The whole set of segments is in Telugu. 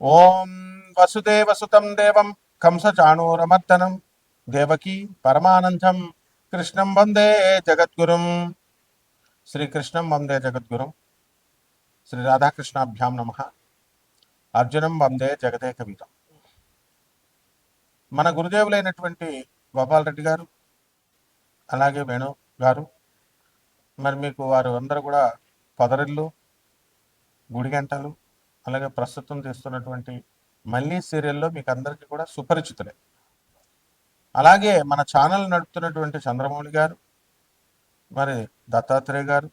ఓం వసుదేవసుతం దేవం కంసచాణూరమర్దనం దేవకీ పరమానందం కృష్ణం వందే జగద్గురుం. శ్రీకృష్ణం వందే జగద్గురుం. శ్రీ రాధాకృష్ణాభ్యాం నమ. అర్జునం వందే జగదేక వీరం. మన గురుదేవులైనటువంటి గోపాల్ రెడ్డి గారు, అలాగే వేణు గారు, మరి మీకు వారు అందరూ కూడా పొదరిల్లు, గుడిగంటలు, అలాగే ప్రస్తుతం తీస్తున్నటువంటి మళ్ళీ సీరియల్లో మీకు అందరికీ కూడా సుపరిచితులే. అలాగే మన ఛానల్ నడుపుతున్నటువంటి చంద్రమౌళి గారు, మరి దత్తాత్రేయ గారు,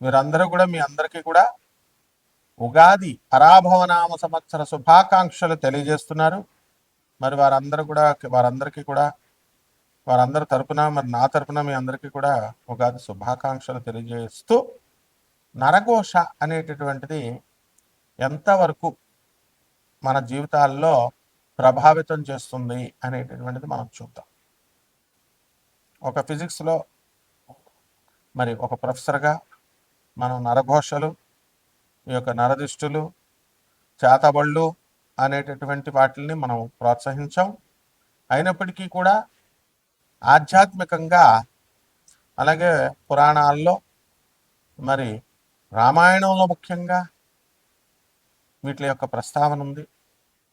వీరందరూ కూడా మీ అందరికీ కూడా ఉగాది పరాభవనామ సంవత్సర శుభాకాంక్షలు తెలియజేస్తున్నారు. మరి వారందరికీ కూడా వారందరి తరపున, మరి నా తరపున మీ అందరికీ కూడా ఉగాది శుభాకాంక్షలు తెలియజేస్తూ, నరఘోష అనేటటువంటిది ఎంతవరకు మన జీవితాల్లో ప్రభావితం చేస్తుంది అనేటటువంటిది మనం చూద్దాం. ఒక ఫిజిక్స్లో మరి ఒక ప్రొఫెసర్గా మనం నరఘోషలు, ఈ యొక్క నరదిష్టులు, చేతబళ్ళు అనేటటువంటి వాటిని మనం ప్రోత్సహించాం. అయినప్పటికీ కూడా ఆధ్యాత్మికంగా, అలాగే పురాణాల్లో, మరి రామాయణంలో ముఖ్యంగా వీటి యొక్క ప్రస్తావన ఉంది.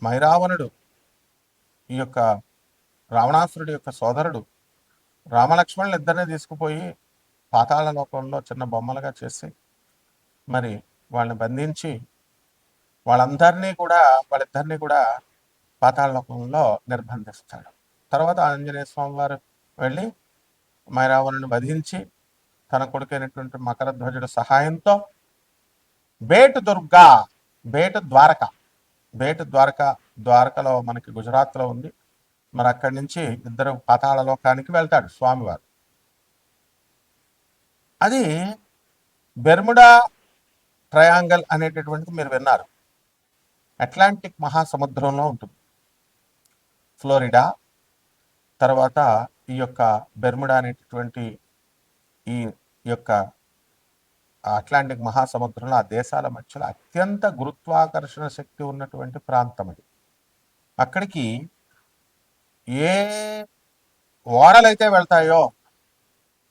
మైరావణుడు, ఈ యొక్క రావణాసురుడి యొక్క సోదరుడు, రామలక్ష్మణులు ఇద్దరిని తీసుకుపోయి పాతాళ లోకంలో చిన్న బొమ్మలుగా చేసి మరి వాళ్ళని బంధించి వాళ్ళిద్దరినీ కూడా పాతాళ లోకంలో నిర్బంధిస్తాడు. తర్వాత ఆంజనేయ స్వామి వారు వెళ్ళి మైరావణుని వధించి తన కొడుకైనటువంటి మకరధ్వజుడి సహాయంతో ద్వారకలో మనకి గుజరాత్లో ఉంది. మరి అక్కడి నుంచి ఇద్దరు పాతాళ లోకానికి వెళ్తాడు స్వామివారు. అది బెర్ముడా ట్రయాంగల్ అనేటటువంటిది మీరు విన్నారు. అట్లాంటిక్ మహాసముద్రంలో ఉంటుంది. ఫ్లోరిడా, తర్వాత ఈ యొక్క బెర్ముడా అనేటటువంటి ఈ యొక్క అట్లాంటిక్ మహాసముద్రంలో ఆ దేశాల మధ్యలో అత్యంత గురుత్వాకర్షణ శక్తి ఉన్నటువంటి ప్రాంతం అది. అక్కడికి ఏ ఓడలైతే వెళ్తాయో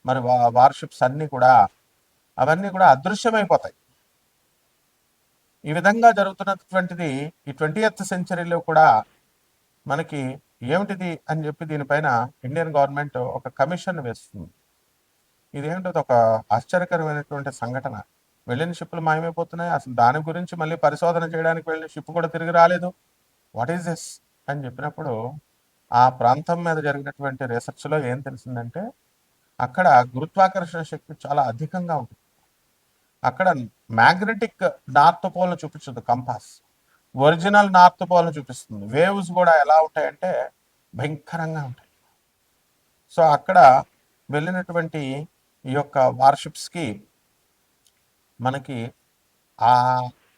మరి వార్షిప్స్ అవన్నీ కూడా అదృశ్యమైపోతాయి. ఈ విధంగా జరుగుతున్నటువంటిది ఈ 20th సెంచరీలో కూడా మనకి ఏమిటిది అని చెప్పి దీనిపైన ఇండియన్ గవర్నమెంట్ ఒక కమిషన్ వేస్తుంది. ఇదేంటో ఒక ఆశ్చర్యకరమైనటువంటి సంఘటన. వెళ్ళిన షిప్పులు మాయమైపోతున్నాయి. అసలు దాని గురించి మళ్ళీ పరిశోధన చేయడానికి వెళ్ళిన షిప్ కూడా తిరిగి రాలేదు. వాట్ ఈస్ దిస్ అని చెప్పినప్పుడు ఆ ప్రాంతం మీద జరిగినటువంటి రీసెర్చ్లో ఏం తెలిసిందంటే అక్కడ గురుత్వాకర్షణ శక్తి చాలా అధికంగా ఉంటుంది. అక్కడ మ్యాగ్నెటిక్ నార్త్ పోల్ను చూపించదు కంపాస్, ఒరిజినల్ నార్త్ పోల్ను చూపిస్తుంది. వేవ్స్ కూడా ఎలా ఉంటాయంటే భయంకరంగా ఉంటాయి. సో అక్కడ వెళ్ళినటువంటి ఈ యొక్క వార్షిప్స్కి మనకి ఆ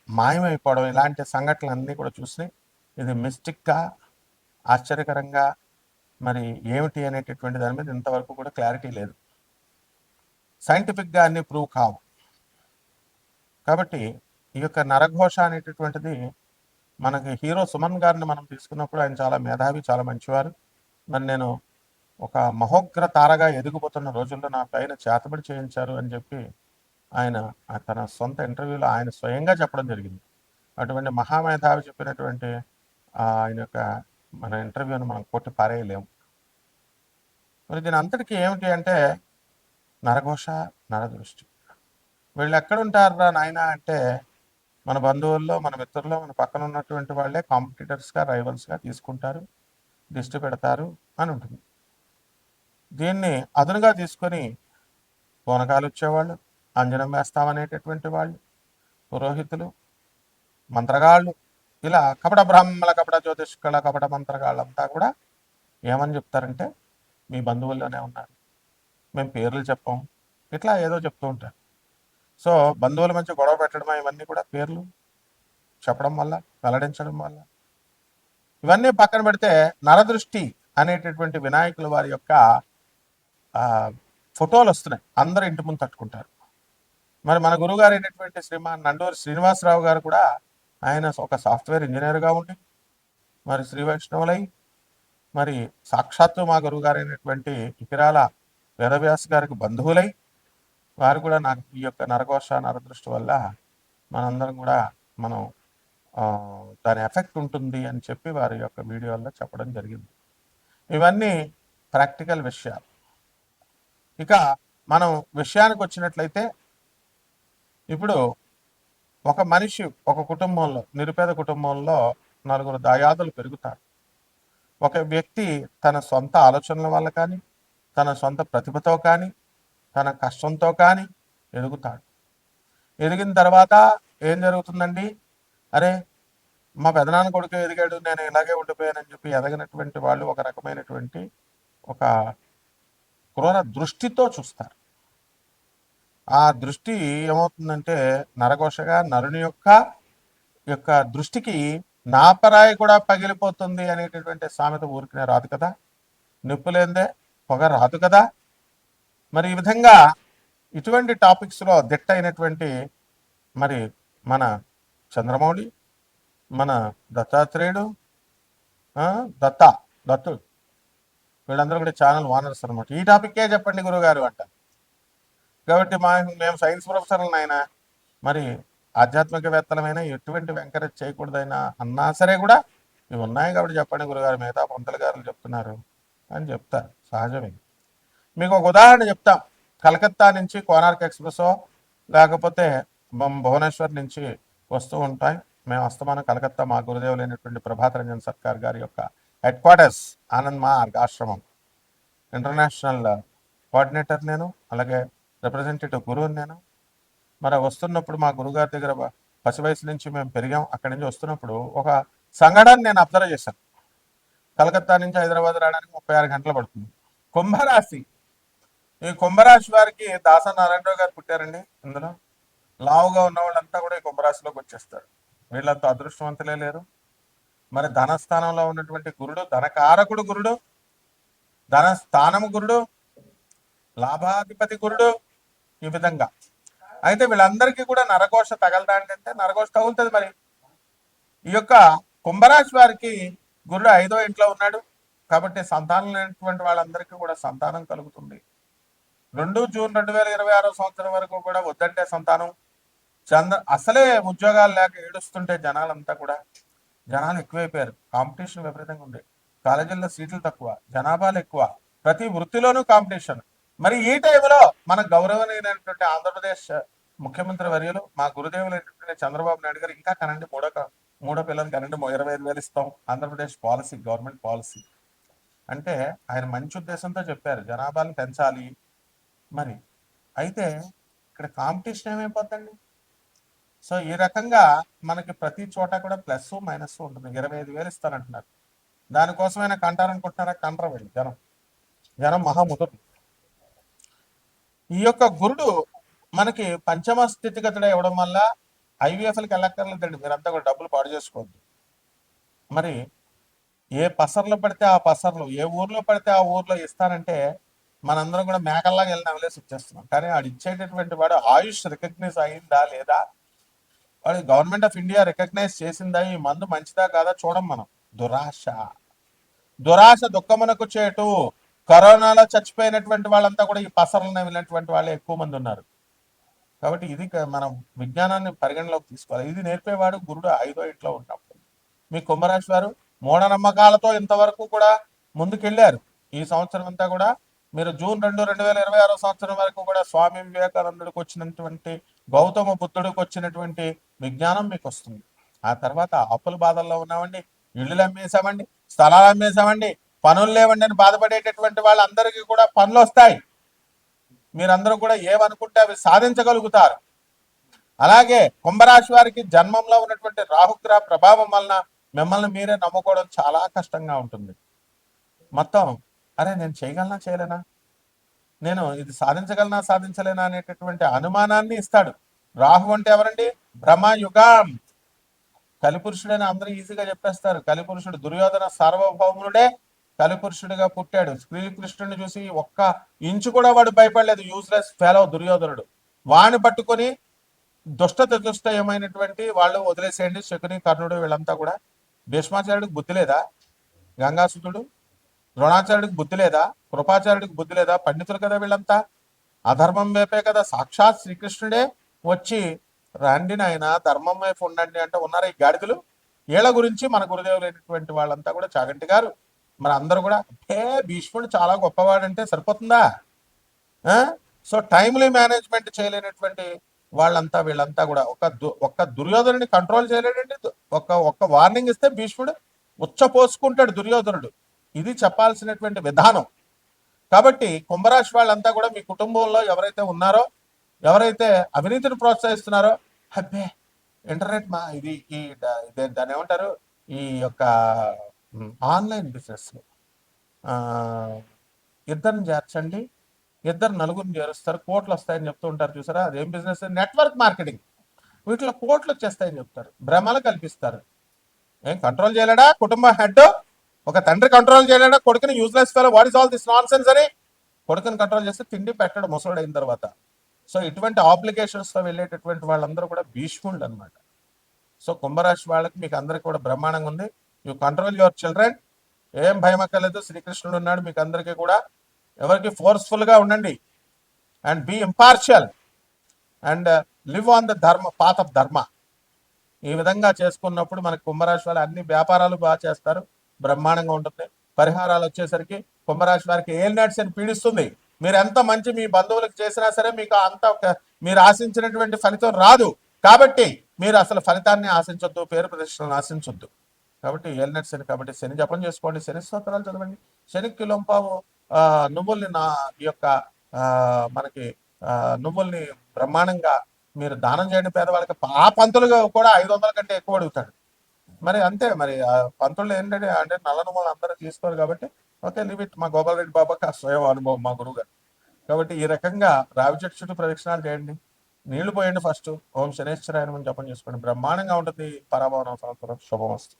మాయమైపోవడం, ఇలాంటి సంఘటనలన్నీ కూడా చూసి ఇది మిస్టిక్గా, ఆశ్చర్యకరంగా మరి ఏమిటి అనేటటువంటి దాని మీద ఇంతవరకు కూడా క్లారిటీ లేదు. సైంటిఫిక్గా అన్ని ప్రూవ్ కావు. కాబట్టి ఈ యొక్క నరఘోష అనేటటువంటిది మనకి హీరో సుమన్ గారిని మనం తీసుకున్నప్పుడు ఆయన చాలా మేధావి, చాలా మంచివారు. మరి నేను ఒక మహోగ్ర తారగా ఎదిగిపోతున్న రోజుల్లో నా పైన చేతబడి చేయించారు అని చెప్పి ఆయన తన సొంత ఇంటర్వ్యూలో ఆయన స్వయంగా చెప్పడం జరిగింది. అటువంటి మహామేధావి చెప్పినటువంటి ఆయన యొక్క మన ఇంటర్వ్యూని మనం కొట్టి పారేయలేము. మరి దీని అంతటికీ ఏమిటి అంటే నరఘోష, నరదృష్టి. వీళ్ళు ఎక్కడుంటారా నాయన అంటే మన బంధువుల్లో, మన మిత్రుల్లో, మన పక్కన ఉన్నటువంటి వాళ్ళే కాంపిటీటర్స్గా, రైవల్స్గా తీసుకుంటారు, దిష్టి పెడతారు అని ఉంటుంది. దీన్ని అదునుగా తీసుకొని పూనకాలు వచ్చేవాళ్ళు, అంజనం వేస్తామనేటటువంటి వాళ్ళు, పురోహితులు, మంత్రగాళ్ళు, ఇలా కపట బ్రాహ్మణ, కపట జ్యోతిష్కుల, కపట మంత్రగాళ్ళంతా కూడా ఏమని చెప్తారంటే మీ బంధువుల్లోనే ఉన్నారు, మేము పేర్లు చెప్పాం, ఇట్లా ఏదో చెప్తూ ఉంటారు. సో బంధువుల మధ్య గొడవ పెట్టడం, ఇవన్నీ కూడా పేర్లు చెప్పడం వల్ల, వెల్లడించడం వల్ల. ఇవన్నీ పక్కన పెడితే నరదృష్టి అనేటటువంటి వినాయకుల వారి యొక్క ఫోటోలు వస్తున్నాయి, అందరూ ఇంటి ముందు తట్టుకుంటారు. మరి మన గురువుగారు అయినటువంటి శ్రీమాన్ నండూరి శ్రీనివాసరావు గారు కూడా ఆయన ఒక సాఫ్ట్వేర్ ఇంజనీర్గా ఉండి మరి శ్రీ వైష్ణవులై మరి సాక్షాత్తు మా గురువు గారైనటువంటి ఇకిరాల వేదవ్యాస్ గారికి బంధువులై వారు కూడా నాకు ఈ యొక్క నరఘోష నరదృష్టి వల్ల మనందరం కూడా మనం దాని ఎఫెక్ట్ ఉంటుంది అని చెప్పి వారి యొక్క వీడియోల్లో చెప్పడం జరిగింది. ఇవన్నీ ప్రాక్టికల్ విషయాలు. ఇక మనం విషయానికి వచ్చినట్లయితే ఇప్పుడు ఒక మనిషి ఒక కుటుంబంలో నిరుపేద కుటుంబంలో నలుగురు దాయాదులు పెరుగుతారు. ఒక వ్యక్తి తన సొంత ఆలోచనల వల్ల కానీ తన సొంత ప్రతిభతో కానీ తన కష్టంతో కానీ ఎదుగుతాడు. ఎదిగిన తర్వాత ఏం జరుగుతుందండి? అరే మా పెదనాన్న కొడుకు ఎదిగాడు, నేను ఇలాగే ఉండిపోయానని చెప్పి ఎదగినటువంటి వాళ్ళు ఒక రకమైనటువంటి ఒక క్రూర దృష్టితో చూస్తారు. ఆ దృష్టి ఏమవుతుందంటే నరఘోషగా నరుని యొక్క దృష్టికి నాపరాయి కూడా పగిలిపోతుంది అనేటటువంటి సామెత ఊరికినే రాదు కదా, నిప్పులేందే పొగ రాదు కదా. మరి ఈ విధంగా ఇటువంటి టాపిక్స్లో దిట్ట అయినటువంటి మరి మన చంద్రమౌళి, మన దత్తాత్రేయుడు, దత్తుడు, వీళ్ళందరూ కూడా ఛానల్ ఓనర్స్ అనమాట. ఈ టాపిక్కే చెప్పండి గురువుగారు అంట. కాబట్టి మేము సైన్స్ ప్రొఫెసర్లను అయినా మరి ఆధ్యాత్మికవేత్తలమైనా ఎటువంటి ఎంకరేజ్ చేయకూడదైనా అన్నా సరే కూడా ఇవి ఉన్నాయి కాబట్టి చెప్పండి గురుగారు, మిగతా పంతులు గారు చెప్తున్నారు అని చెప్తారు, సహజమే. మీకు ఒక ఉదాహరణ చెప్తాం. కలకత్తా నుంచి కోనార్క్ ఎక్స్ప్రెస్ లేకపోతే భువనేశ్వర్ నుంచి వస్తూ ఉంటాయి. మేము అస్తమానం కలకత్తా మా గురుదేవులైనటువంటి ప్రభాత్ రంజన్ సర్కార్ గారి యొక్క హెడ్ క్వార్టర్స్ ఆనంద్ మార్గ్ ఆశ్రమం ఇంటర్నేషనల్ కోఆర్డినేటర్ నేను, అలాగే రిప్రజెంటేటివ్ గురువు నేను. మరి వస్తున్నప్పుడు మా గురుగారి దగ్గర పసి వయసు నుంచి మేము పెరిగాం. అక్కడి నుంచి వస్తున్నప్పుడు ఒక సంఘటన నేను అబ్జర్వ్ చేశాను. కలకత్తా నుంచి హైదరాబాద్ రావడానికి 36 గంటలు పడుతుంది. కుంభరాశి, ఈ కుంభరాశి వారికి దాస నారాయణరావు గారు పుట్టారండి. ఇందులో లావుగా ఉన్న వాళ్ళంతా కూడా ఈ కుంభరాశిలోకి వచ్చేస్తారు. వీళ్ళంతా అదృష్టవంతులే లేరు. మరి ధనస్థానంలో ఉన్నటువంటి గురుడు, ధనకారకుడు గురుడు, ధనస్థానము గురుడు, లాభాధిపతి గురుడు, ఈ విధంగా. అయితే వీళ్ళందరికీ కూడా నరఘోష తగలదా అంటే నరఘోష తగులుతుంది. మరి ఈ యొక్క కుంభరాశి వారికి గురుడు 5వ ఇంట్లో ఉన్నాడు కాబట్టి సంతానం లేనటువంటి వాళ్ళందరికీ కూడా సంతానం కలుగుతుంది. 2 జూన్ 2026 సంవత్సరం వరకు కూడా వద్దంటే సంతానం, అసలే ఉద్యోగాలు లేక ఏడుస్తుంటే జనాలు ఎక్కువైపోయారు. కాంపిటీషన్ విపరీతంగా ఉంది. కాలేజీల్లో సీట్లు తక్కువ, జనాభాలు ఎక్కువ, ప్రతి వృత్తిలోనూ కాంపిటీషన్. మరి ఈ టైంలో మన గౌరవనీయమైనటువంటి ఆంధ్రప్రదేశ్ ముఖ్యమంత్రి వర్యులు మా గురుదేవులైనటువంటి చంద్రబాబు నాయుడు గారు ఇంకా కనండి, మూడో పిల్లలు కనండి, 25,000 ఇస్తాం, ఆంధ్రప్రదేశ్ పాలసీ, గవర్నమెంట్ పాలసీ అంటే ఆయన మంచి ఉద్దేశంతో చెప్పారు జనాభాను పెంచాలి. మరి అయితే ఇక్కడ కాంపిటీషన్ ఏమైపోతుంది? సో ఈ రకంగా మనకి ప్రతి చోట కూడా ప్లస్ మైనస్ ఉంటుంది. 25,000 ఇస్తానంటున్నారు. దానికోసమైనా కంటారనుకుంటున్నారా? కంటరు వెళ్ళి జనం మహాముదురు. ఈ యొక్క గురుడు మనకి పంచమ స్థితిగతుడు ఇవ్వడం వల్ల ఐవీఎఫ్లకి వెళ్ళక్కర్లేదండి. మీరంతా కూడా డబ్బులు పాడు చేసుకోవద్దు. మరి ఏ పసర్లో పడితే ఆ పసర్లు, ఏ ఊర్లో పడితే ఆ ఊర్లో ఇస్తానంటే మనందరం కూడా మేకల్లాగా వెళ్ళి నవలేసి వచ్చేస్తున్నాం. కానీ వాడు ఇచ్చేటటువంటి వాడు ఆయుష్ రికగ్నైజ్ అయిందా లేదా, వాడు గవర్నమెంట్ ఆఫ్ ఇండియా రికగ్నైజ్ చేసిందా, ఈ మందు మంచిదా కాదా చూడం మనం. దురాశ దుఃఖమునకు చేటు. కరోనాలో చచ్చిపోయినటువంటి వాళ్ళంతా కూడా ఈ పసర్లను వెళ్ళినటువంటి వాళ్ళే ఎక్కువ మంది ఉన్నారు. కాబట్టి ఇది మనం విజ్ఞానాన్ని పరిగణలోకి తీసుకోవాలి. ఇది నేర్పేవాడు గురుడు 5వ ఇంట్లో ఉన్నప్పుడు. మీ కుంభరాశి వారు మూఢనమ్మకాలతో ఇంతవరకు కూడా ముందుకెళ్ళారు. ఈ సంవత్సరం అంతా కూడా మీరు జూన్ 2, 2026 సంవత్సరం వరకు కూడా స్వామి వివేకానందుడికి వచ్చినటువంటి, గౌతమ బుద్ధుడికి వచ్చినటువంటి విజ్ఞానం మీకు వస్తుంది. ఆ తర్వాత అప్పుల బాధల్లో ఉన్నామండి, ఇళ్ళు అమ్మేశామండి, స్థలాలు అమ్మేశామండి, పనులు లేవండి అని బాధపడేటటువంటి వాళ్ళందరికీ కూడా పనులు వస్తాయి. మీరందరూ కూడా ఏమనుకుంటే అవి సాధించగలుగుతారు. అలాగే కుంభరాశి వారికి జన్మంలో ఉన్నటువంటి రాహుగ్రహ ప్రభావం వలన మిమ్మల్ని మీరే నమ్ముకోవడం చాలా కష్టంగా ఉంటుంది. మొత్తం అరే నేను చేయగలనా చేయలేనా, నేను ఇది సాధించగలనా సాధించలేనా అనేటటువంటి అనుమానాన్ని ఇస్తాడు. రాహు అంటే ఎవరండి? బ్రహ్మయుగం. కలిపురుషుడని అందరూ ఈజీగా చెప్పేస్తారు. కలిపురుషుడు దుర్యోధన సార్వభౌముడే కలిపురుషుడిగా పుట్టాడు. శ్రీకృష్ణుడిని చూసి ఒక్క ఇంచు కూడా వాడు భయపడలేదు. యూజ్లెస్ ఫెలో దుర్యోధనుడు. వాణ్ణి పట్టుకొని దుష్ట చతుష్టయమైనటువంటి వాళ్ళు వదిలేసేయండి. శకుని, కర్ణుడు వీళ్ళంతా కూడా. భీష్మాచార్యుడికి బుద్ధి లేదా? గంగాసుతుడు, ద్రోణాచార్యుడికి బుద్ధి లేదా? కృపాచార్యుడికి బుద్ధి లేదా? పండితులు కదా వీళ్ళంతా. అధర్మం వైపే కదా సాక్షాత్ శ్రీకృష్ణుడే వచ్చి రండి నాయన ధర్మం వైపు ఉండండి అంటే ఉన్నారా ఈ గాడిదలు? వీళ్ళ గురించి మన గురుదేవులైనటువంటి వాళ్ళంతా కూడా చాగంటి గారు మరి అందరూ కూడా భీష్ముడు చాలా గొప్పవాడంటే సరిపోతుందా? సో టైమ్లీ మేనేజ్మెంట్ చేయలేనటువంటి వాళ్ళంతా వీళ్ళంతా కూడా ఒక్క దుర్యోధనుని కంట్రోల్ చేయలేడండి. ఒక్క వార్నింగ్ ఇస్తే భీష్ముడు ఉచ్చపోసుకుంటాడు దుర్యోధనుడు. ఇది చెప్పాల్సినటువంటి విధానం. కాబట్టి కుంభరాశి వాళ్ళంతా కూడా మీ కుటుంబంలో ఎవరైతే ఉన్నారో, ఎవరైతే అవినీతిని ప్రోత్సహిస్తున్నారో, అబ్బే ఇంటర్నెట్ మా ఇది ఈ దాన్ని ఏమంటారు, ఈ యొక్క ఆన్లైన్ బిజినెస్ ఇద్దరిని చేర్చండి, ఇద్దరు నలుగురిని చేరుస్తారు, కోట్లు వస్తాయని చెప్తూ ఉంటారు చూసారా, అదేం బిజినెస్? Network marketing. వీటిలో కోట్లు వచ్చేస్తాయని చెప్తారు, భ్రమలు కల్పిస్తారు. ఏం కంట్రోల్ చేయలేడా కుటుంబ హెడ్? ఒక తండ్రి కంట్రోల్ చేయలేడా కొడుకుని? Useless fellow, what is all this non sense అని కొడుకుని కంట్రోల్ చేస్తే తిండి పెట్టడం ముసలుడు అయిన తర్వాత. సో ఇటువంటి ఆబ్లిగేషన్స్తో వెళ్ళేటటువంటి వాళ్ళందరూ కూడా భీష్ముళ్ళు అనమాట. సో కుంభరాశి వాళ్ళకి మీకు అందరికి కూడా బ్రహ్మాండంగా ఉంది. You control your children. ఏం భయం అక్కర్లేదు, శ్రీకృష్ణుడు ఉన్నాడు మీకు అందరికీ కూడా. ఎవరికి ఫోర్స్ఫుల్గా ఉండండి and be impartial and live on the dharma path of dharma. ఈ విధంగా చేసుకున్నప్పుడు మనకి కుంభరాశి వాళ్ళు అన్ని వ్యాపారాలు బాగా చేస్తారు, బ్రహ్మాండంగా ఉంటుంది. పరిహారాలు వచ్చేసరికి కుంభరాశి వారికి ఏలినాట్స్ అని పీడిస్తుంది. మీరు ఎంత మంచి మీ బంధువులకు చేసినా సరే మీకు అంత మీరు ఆశించినటువంటి ఫలితం రాదు. కాబట్టి మీరు అసలు ఫలితాన్ని ఆశించొద్దు, పేరు ప్రతిష్టలను ఆశించొద్దు. కాబట్టి ఏలినాట్ శని, కాబట్టి శని జపం చేసుకోండి, శని స్తోత్రాలు చదవండి, శనికి లొంపావు నువ్వుల్ని ఈ యొక్క మనకి నువ్వుల్ని బ్రహ్మాండంగా మీరు దానం చేయండి పేదవాళ్ళకి. ఆ పంతులు కూడా 500 కంటే ఎక్కువ అడుగుతాడు. మరి అంతే, మరి పంతులు ఏంటంటే అంటే నల్ల నువ్వులు అందరూ తీసుకోరు కాబట్టి ఓకే లిమిట్. మా గోపాల్ రెడ్డి బాబాకి ఆ స్వయం అనుభవం మా గురువు గారు. కాబట్టి ఈ రకంగా రావి చెట్టు చుట్టూ ప్రదక్షిణాలు చేయండి, నీళ్లు పోయండి ఫస్ట్, ఓం శనేశ్వరాయనం జపం చేసుకోండి, బ్రహ్మాండంగా ఉంటుంది. పరాభవన సంవత్సరం శుభమస్తు.